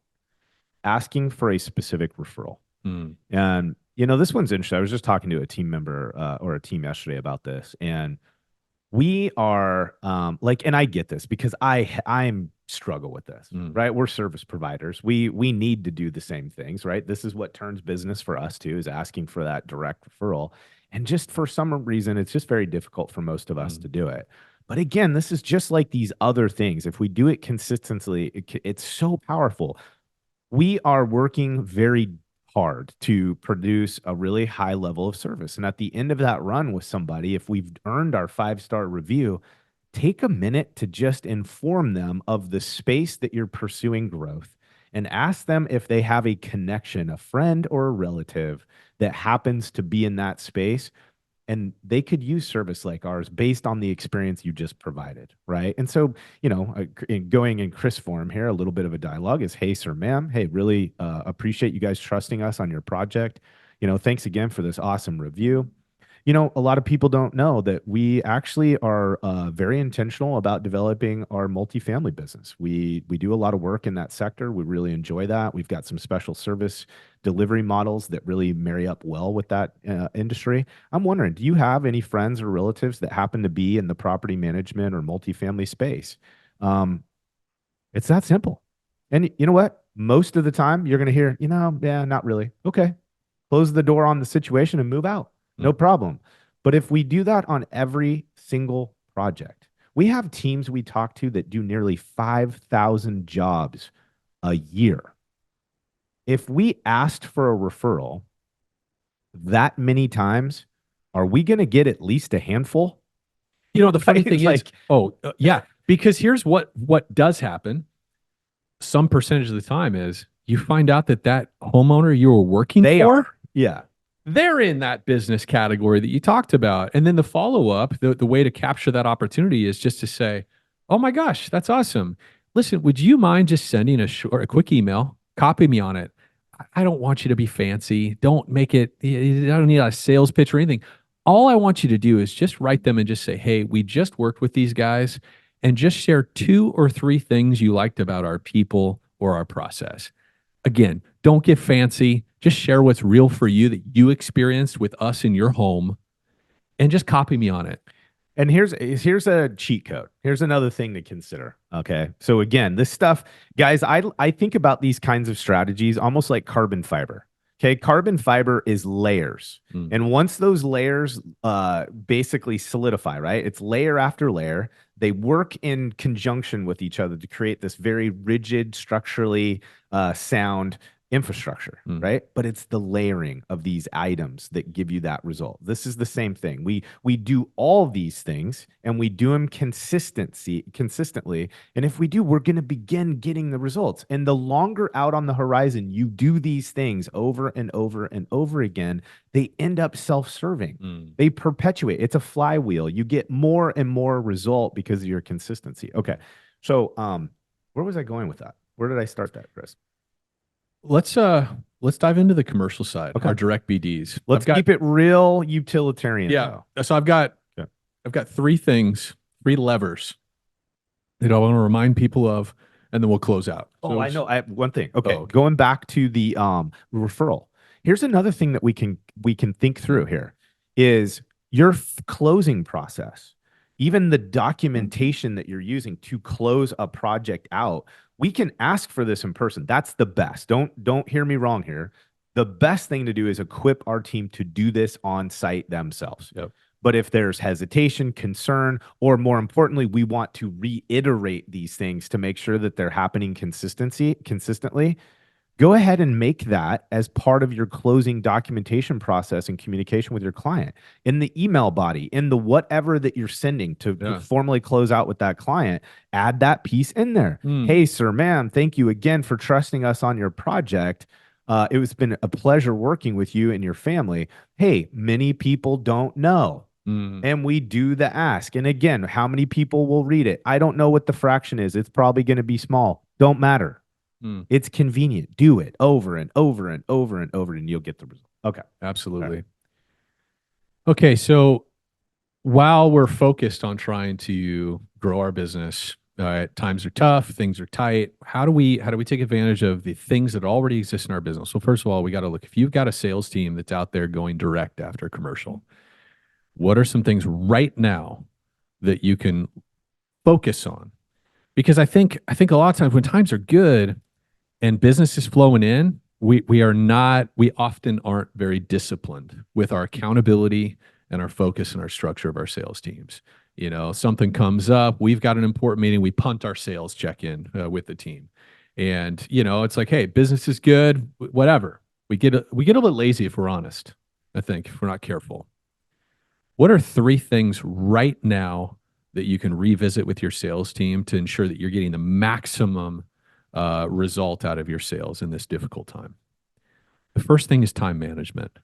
asking for a specific referral. Mm. And this one's interesting. I was just talking to a team member or a team yesterday about this, and we are and I get this because I'm struggle with this, right? We're service providers. We need to do the same things, right? This is what turns business for us too, is asking for that direct referral. And just for some reason, it's just very difficult for most of us to do it. But again, this is just like these other things. If we do it consistently, it's so powerful. We are working very hard to produce a really high level of service. And at the end of that run with somebody, if we've earned our 5-star review, take a minute to just inform them of the space that you're pursuing growth and ask them if they have a connection, a friend or a relative that happens to be in that space. And they could use service like ours based on the experience you just provided, right? And so, going in Chris form here, a little bit of a dialogue is, hey, sir, ma'am, hey, really appreciate you guys trusting us on your project. Thanks again for this awesome review. A lot of people don't know that we actually are very intentional about developing our multifamily business. We do a lot of work in that sector. We really enjoy that. We've got some special service delivery models that really marry up well with that industry. I'm wondering, do you have any friends or relatives that happen to be in the property management or multifamily space? It's that simple. And you know what? Most of the time you're going to hear, yeah, not really. Okay. Close the door on the situation and move out. No problem. But if we do that on every single project, we have teams we talk to that do nearly 5,000 jobs a year. If we asked for a referral that many times, are we going to get at least a handful? The funny Right? thing is, yeah, because here's what does happen. Some percentage of the time is you find out that homeowner you were working for, yeah, they're in that business category that you talked about. And then the follow-up, the way to capture that opportunity is just to say, oh my gosh, that's awesome. Listen, would you mind just sending a quick email, copy me on it? I don't want you to be fancy. Don't make it, I don't need a sales pitch or anything. All I want you to do is just write them and just say, hey, we just worked with these guys, and just share 2 or 3 things you liked about our people or our process. Again, don't get fancy. Just share what's real for you that you experienced with us in your home, and just copy me on it. And here's a cheat code. Here's another thing to consider. Okay. So again, this stuff, guys, I think about these kinds of strategies almost like carbon fiber. Okay, carbon fiber is layers. Mm. And once those layers basically solidify, right? It's layer after layer. They work in conjunction with each other to create this very rigid, structurally sound infrastructure, right? But it's the layering of these items that give you that result. This is the same thing. We do all these things and we do them consistently. And if we do, we're going to begin getting the results. And the longer out on the horizon you do these things over and over and over again, they end up self-serving. They perpetuate. It's a flywheel. You get more and more result because of your consistency. Okay. So where was I going with that? Where did I start that, Chris? Let's dive into the commercial side. Okay. Our direct BDs. Let's keep it real utilitarian. Yeah. So I've got 3 things, 3 levers that I want to remind people of, and then we'll close out. Oh, I know. I have one thing. Okay. okay. Going back to the referral. Here's another thing that we can think through here is your closing process. Even the documentation that you're using to close a project out, we can ask for this in person. That's the best. Don't hear me wrong here. The best thing to do is equip our team to do this on site themselves. Yep. But if there's hesitation, concern, or more importantly, we want to reiterate these things to make sure that they're happening consistently, go ahead and make that as part of your closing documentation process and communication with your client. In the email body, in the whatever that you're sending to formally close out with that client, add that piece in there. Hey, sir, ma'am, thank you again for trusting us on your project. It's been a pleasure working with you and your family. Hey, many people don't know. And we do the ask. And again, how many people will read it? I don't know what the fraction is. It's probably going to be small. Don't matter. It's convenient. Do it over and over and over and over, and you'll get the result. Okay. Absolutely. Right. Okay. So while we're focused on trying to grow our business, times are tough, things are tight. How do we take advantage of the things that already exist in our business? So first of all, we got to look, if you've got a sales team that's out there going direct after commercial, what are some things right now that you can focus on? Because I think a lot of times when times are good and business is flowing in, we often aren't very disciplined with our accountability and our focus and our structure of our sales teams. You know, something comes up, we've got an important meeting, we punt our sales check-in with the team. And, you know, it's like, hey, business is good, whatever. We get a little lazy if we're honest, I think, if we're not careful. What are 3 things right now that you can revisit with your sales team to ensure that you're getting the maximum result out of your sales in this difficult time? The first thing is time management.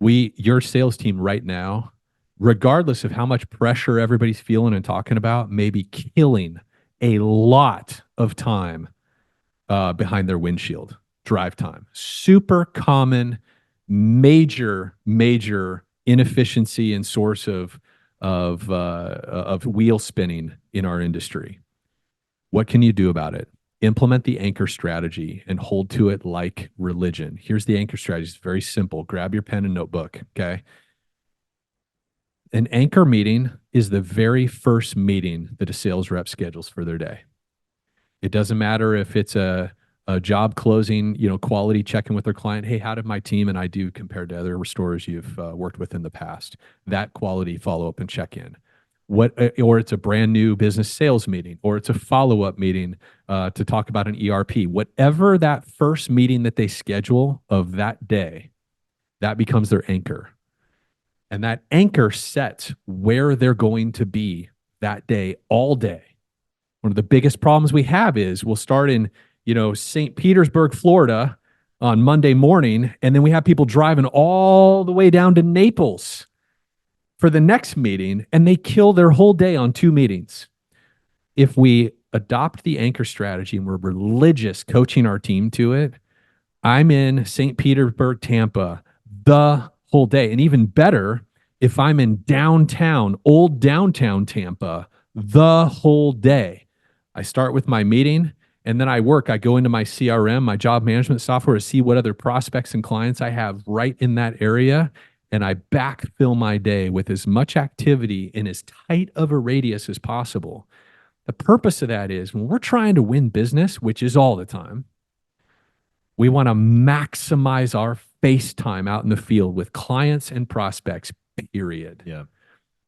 Your sales team right now, regardless of how much pressure everybody's feeling and talking about, may be killing a lot of time behind their windshield, drive time. Super common, major inefficiency and source of wheel spinning in our industry. What can you do about it? Implement the anchor strategy and hold to it like religion. Here's the anchor strategy. It's very simple. Grab your pen and notebook, okay? An anchor meeting is the very first meeting that a sales rep schedules for their day. It doesn't matter if it's a job closing, you know, quality check-in with their client. Hey, how did my team and I do compared to other restorers you've worked with in the past? That quality follow-up and check-in. Or it's a brand new business sales meeting, or it's a follow-up meeting to talk about an ERP. Whatever that first meeting that they schedule of that day, that becomes their anchor. And that anchor sets where they're going to be that day, all day. One of the biggest problems we have is we'll start in, you know, St. Petersburg, Florida on Monday morning, and then we have people driving all the way down to Naples for the next meeting, and they kill their whole day on 2 meetings. If we adopt the anchor strategy and we're religious coaching our team to it, I'm in St. Petersburg, Tampa, the whole day. And even better, if I'm in old downtown Tampa, the whole day. I start with my meeting, and then I go into my CRM, my job management software, to see what other prospects and clients I have right in that area. And I backfill my day with as much activity in as tight of a radius as possible. The purpose of that is when we're trying to win business, which is all the time, We want to maximize our face time out in the field with clients and prospects, period. Yeah.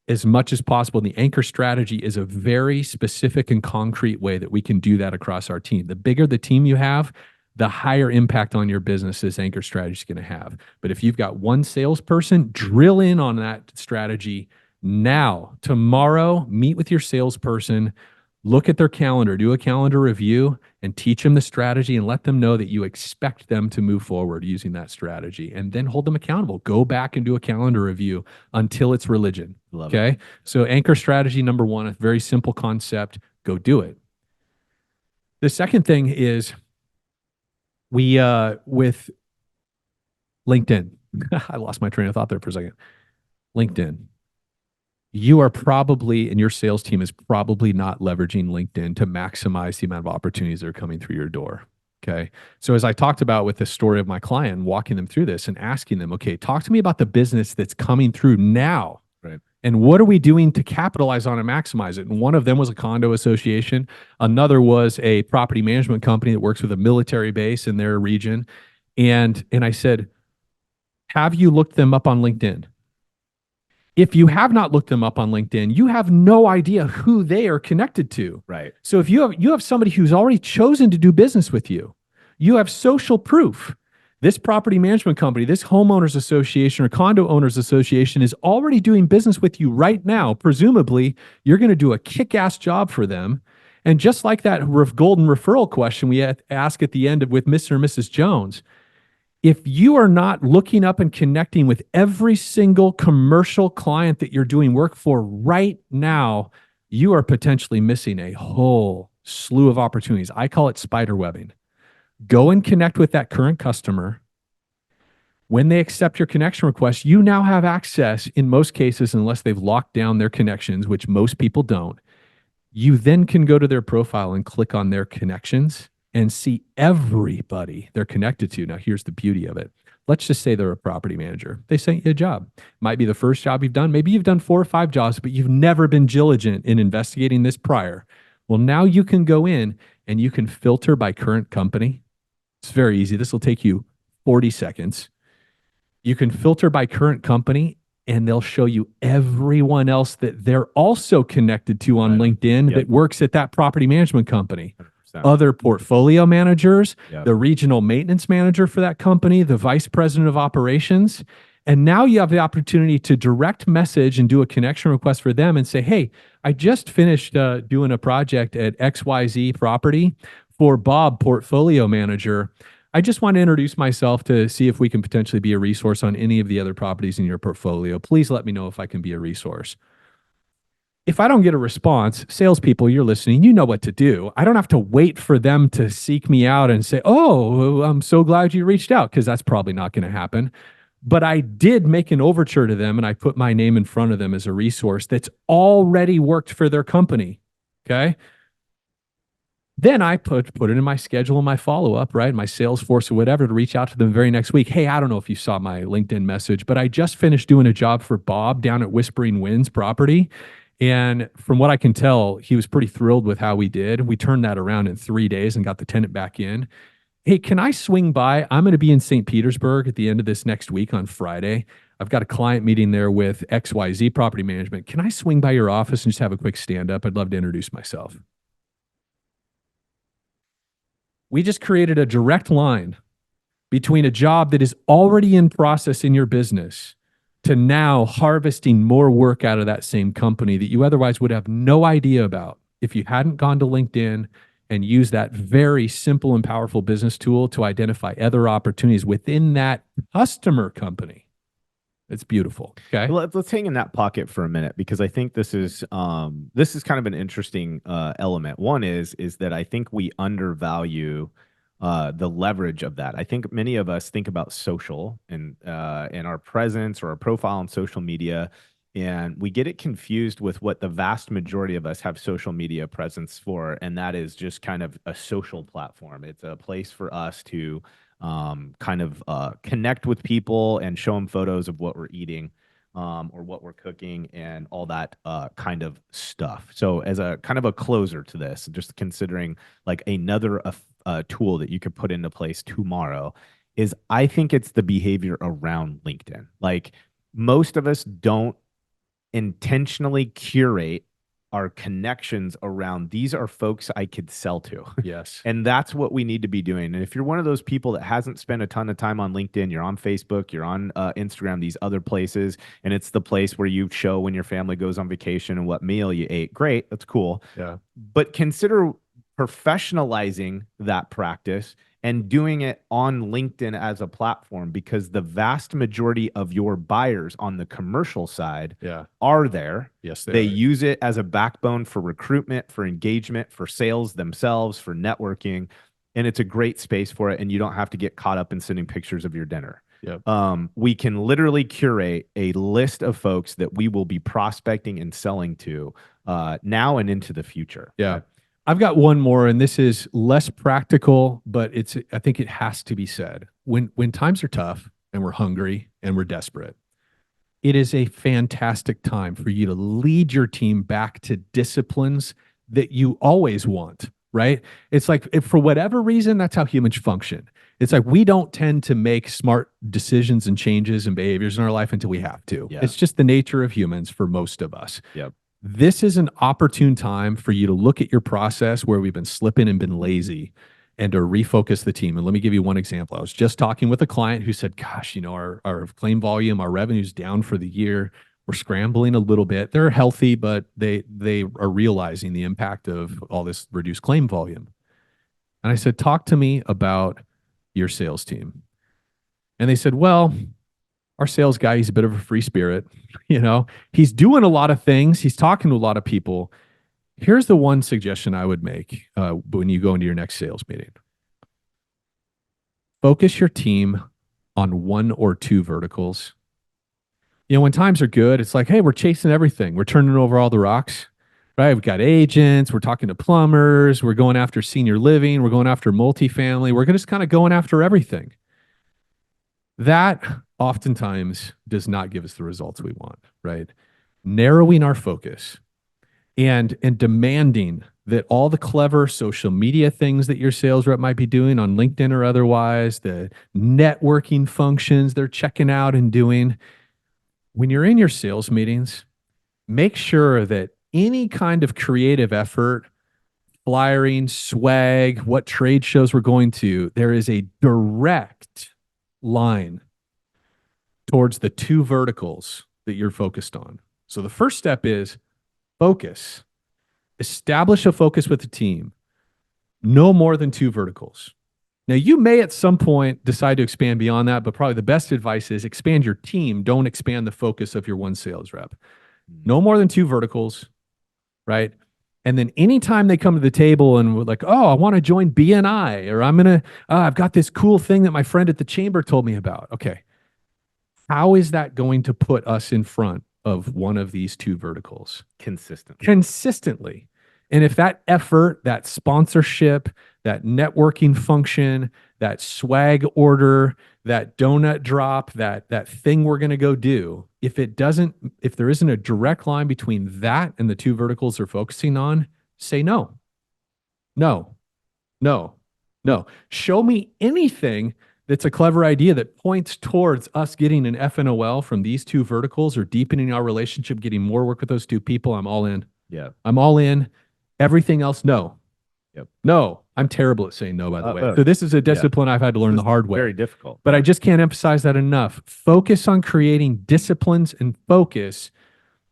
As much as possible. And the anchor strategy is a very specific and concrete way that we can do that across our team. The bigger the team you have, the higher impact on your business this anchor strategy is going to have. But if you've got one salesperson, drill in on that strategy now. Tomorrow, meet with your salesperson, look at their calendar, do a calendar review, and teach them the strategy and let them know that you expect them to move forward using that strategy, and then hold them accountable. Go back and do a calendar review until it's religion. Love Okay. it. So anchor strategy number one, a very simple concept. Go do it. The second thing is with LinkedIn, I lost my train of thought there for a second. LinkedIn. You are probably, and your sales team is probably not leveraging LinkedIn to maximize the amount of opportunities that are coming through your door. Okay. So as I talked about with the story of my client, walking them through this and asking them, okay, talk to me about the business that's coming through now. Right. And what are we doing to capitalize on and maximize it? And one of them was a condo association. Another was a property management company that works with a military base in their region. And I said, have you looked them up on LinkedIn? If you have not looked them up on LinkedIn, you have no idea who they are connected to. Right. So if you have somebody who's already chosen to do business with you, you have social proof. This property management company, this homeowners association or condo owners association is already doing business with you right now. Presumably, you're going to do a kick-ass job for them. And just like that golden referral question we ask at the end of with Mr. and Mrs. Jones, if you are not looking up and connecting with every single commercial client that you're doing work for right now, you are potentially missing a whole slew of opportunities. I call it spider webbing. Go and connect with that current customer. When they accept your connection request, you now have access, in most cases, unless they've locked down their connections, which most people don't. You then can go to their profile and click on their connections and see everybody they're connected to. Now, here's the beauty of it. Let's just say they're a property manager. They sent you a job. Might be the first job you've done. Maybe you've done 4 or 5 jobs, but you've never been diligent in investigating this prior. Well, now you can go in and you can filter by current company. It's very easy. This will take you 40 seconds. You can filter by current company, and they'll show you everyone else that they're also connected to on LinkedIn that works at that property management company. 100%. Other portfolio managers, the regional maintenance manager for that company, the vice president of operations. And now you have the opportunity to direct message and do a connection request for them and say, hey, I just finished doing a project at XYZ property for Bob, portfolio manager. I just want to introduce myself to see if we can potentially be a resource on any of the other properties in your portfolio. Please let me know if I can be a resource. If I don't get a response, salespeople, you're listening, you know what to do. I don't have to wait for them to seek me out and say, oh, I'm so glad you reached out, because that's probably not going to happen. But I did make an overture to them, and I put my name in front of them as a resource that's already worked for their company. Okay. Then I put it in my schedule and my follow-up, right? My Salesforce or whatever, to reach out to them the very next week. Hey, I don't know if you saw my LinkedIn message, but I just finished doing a job for Bob down at Whispering Winds property. And from what I can tell, he was pretty thrilled with how we did. We turned that around in 3 days and got the tenant back in. Hey, can I swing by? I'm going to be in St. Petersburg at the end of this next week on Friday. I've got a client meeting there with XYZ Property Management. Can I swing by your office and just have a quick stand-up? I'd love to introduce myself. We just created a direct line between a job that is already in process in your business to now harvesting more work out of that same company that you otherwise would have no idea about if you hadn't gone to LinkedIn and used that very simple and powerful business tool to identify other opportunities within that customer company. It's beautiful. Okay. Well, let's hang in that pocket for a minute, because I think this is kind of an interesting element. One is that I think we undervalue the leverage of that. I think many of us think about social and our presence or our profile on social media, and we get it confused with what the vast majority of us have social media presence for, and that is just kind of a social platform. It's a place for us to connect with people and show them photos of what we're eating. or what we're cooking and all that kind of stuff. So as a kind of a closer to this, just considering like another tool that you could put into place tomorrow is I think it's the behavior around LinkedIn. Like most of us don't intentionally curate our connections around these are folks I could sell to. Yes. And that's what we need to be doing. And if you're one of those people that hasn't spent a ton of time on LinkedIn, you're on Facebook, you're on Instagram, these other places, and it's the place where you show when your family goes on vacation and what meal you ate. Great. That's cool. Yeah. But consider professionalizing that practice and doing it on LinkedIn as a platform, because the vast majority of your buyers on the commercial side Yeah. are there. Yes, They are. use it as a backbone for recruitment, for engagement, for sales themselves, for networking. And it's a great space for it. And you don't have to get caught up in sending pictures of your dinner. Yep. We can literally curate a list of folks that we will be prospecting and selling to now and into the future. Yeah. Right? I've got one more, and this is less practical, but I think it has to be said. When times are tough and we're hungry and we're desperate, it is a fantastic time for you to lead your team back to disciplines that you always want, right? It's like, if for whatever reason, that's how humans function. It's like we don't tend to make smart decisions and changes and behaviors in our life until we have to. Yeah. It's just the nature of humans for most of us. Yep. This is an opportune time for you to look at your process where we've been slipping and been lazy, and to refocus the team. And let me give you one example. I was just talking with a client who said, gosh, our claim volume, our revenue's down for the year. We're scrambling a little bit. They're healthy, but they are realizing the impact of all this reduced claim volume. And I said, talk to me about your sales team. And they said, well, our sales guy, he's a bit of a free spirit. He's doing a lot of things. He's talking to a lot of people. Here's the one suggestion I would make when you go into your next sales meeting. Focus your team on one or two verticals. When times are good, it's like, hey, we're chasing everything. We're turning over all the rocks, right? We've got agents. We're talking to plumbers. We're going after senior living. We're going after multifamily. We're just kind of going after everything. That oftentimes does not give us the results we want, right? Narrowing our focus and demanding that all the clever social media things that your sales rep might be doing on LinkedIn or otherwise, the networking functions they're checking out and doing, when you're in your sales meetings, make sure that any kind of creative effort, flyering, swag, what trade shows we're going to, there is a direct line towards the two verticals that you're focused on. So the first step is focus. Establish a focus with the team. No more than two verticals. Now, you may at some point decide to expand beyond that, but probably the best advice is expand your team. Don't expand the focus of your one sales rep. No more than two verticals, right? And then anytime they come to the table and we're like, oh, I want to join BNI, or I've got this cool thing that my friend at the chamber told me about. Okay. How is that going to put us in front of one of these two verticals? Consistently. And if that effort, that sponsorship, that networking function, that swag order, that donut drop, that thing we're going to go do, if there isn't a direct line between that and the two verticals they're focusing on, say no. No. No. No. Show me anything that's a clever idea that points towards us getting an FNOL from these two verticals or deepening our relationship, getting more work with those two people. I'm all in. Yeah. I'm all in. Everything else, no. Yep. No. I'm terrible at saying no, by the way. So this is a discipline I've had to learn the hard way. Very difficult. But I just can't emphasize that enough. Focus on creating disciplines and focus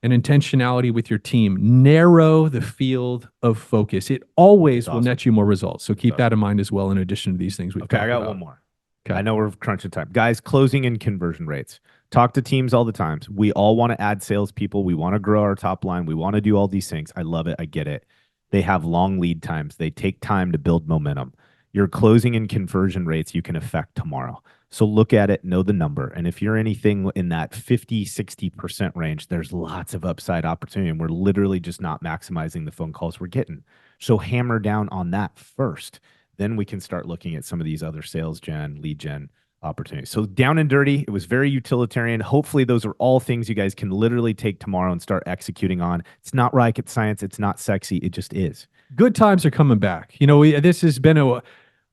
and intentionality with your team. Narrow the field of focus. It always will net you more results. So keep that in mind as well, in addition to these things we've talked about. I got one more. Okay. I know we're crunching time. Guys, closing and conversion rates. Talk to teams all the time. We all want to add salespeople. We want to grow our top line. We want to do all these things. I love it. I get it. They have long lead times. They take time to build momentum. Your closing and conversion rates you can affect tomorrow. So look at it, know the number. And if you're anything in that 50, 60% range, there's lots of upside opportunity. And we're literally just not maximizing the phone calls we're getting. So hammer down on that first. Then we can start looking at some of these other sales gen, lead gen opportunities. So down and dirty, it was very utilitarian. Hopefully those are all things you guys can literally take tomorrow and start executing on. It's not rocket science. It's not sexy. It just is. Good times are coming back. This has been a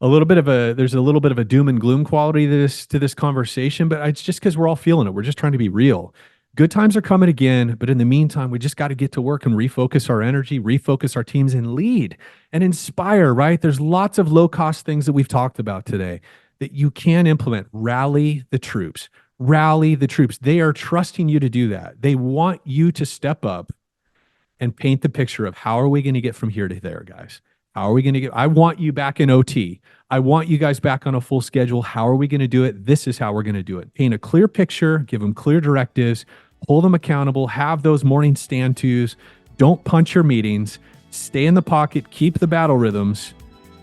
little bit of there's a little bit of a doom and gloom quality to this conversation, but it's just because we're all feeling it. We're just trying to be real. Good times are coming again, but in the meantime, we just got to get to work and refocus our energy, refocus our teams, and lead and inspire, right? There's lots of low-cost things that we've talked about today that you can implement. Rally the troops. Rally the troops. They are trusting you to do that. They want you to step up and paint the picture of how are we going to get from here to there, guys? How are we going to I want you back in OT. I want you guys back on a full schedule. How are we going to do it? This is how we're going to do it. Paint a clear picture, give them clear directives, hold them accountable, have those morning stand-tos. Don't punch your meetings. Stay in the pocket, keep the battle rhythms.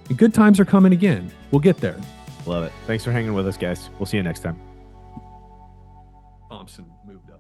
And good times are coming again. We'll get there. Love it. Thanks for hanging with us, guys. We'll see you next time. Thompson moved up.